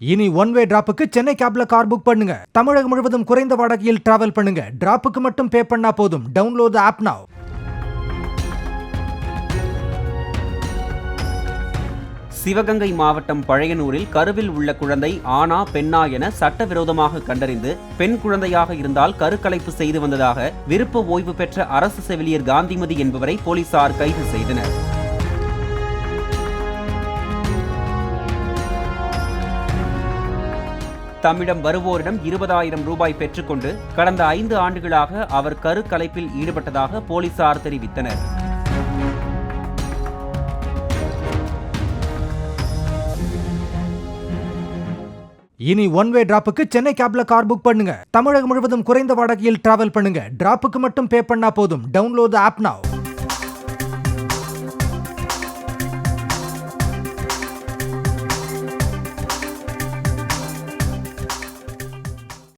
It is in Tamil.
இனி ஒன் வே டிராப்புக்கு சென்னை கேப்ல கார் புக் பண்ணுங்க. தமிழகம் முழுவதும் குறைந்த வாடகையில் டிராவல் பண்ணுங்க. டிராப்புக்கு மட்டும் பே பண்ணா போதும். டவுன்லோட் தி ஆப் நவ. சிவகங்கை மாவட்டம் பழையனூரில் கருவில் உள்ள குழந்தை ஆணா பெண்ணா என சட்டவிரோதமாக கண்டறிந்து பெண் குழந்தையாக இருந்தால் கருக்கலைப்பு செய்து வந்ததாக விருப்ப ஓய்வு பெற்ற அரசு செவிலியர் காந்திமதி என்பவரை போலீசார் கைது செய்தனர். தம்மிடம் வருவோரிடம் 20,000 ரூபாய் பெற்றுக்கொண்டு கடந்த 5 ஆண்டுகளாக அவர் கருக்கலைப்பில் ஈடுபட்டதாக போலீசார் தெரிவித்தனர். இனி ஒன் வே டிராப்புக்கு சென்னை கேப்ல கார் புக் பண்ணுங்க. தமிழகம் முழுவதும் குறைந்த வாடகையில் டிராவல் பண்ணுங்க. டிராப்புக்கு மட்டும் பே பண்ணா போதும். டவுன்லோட் தி ஆப் நவ.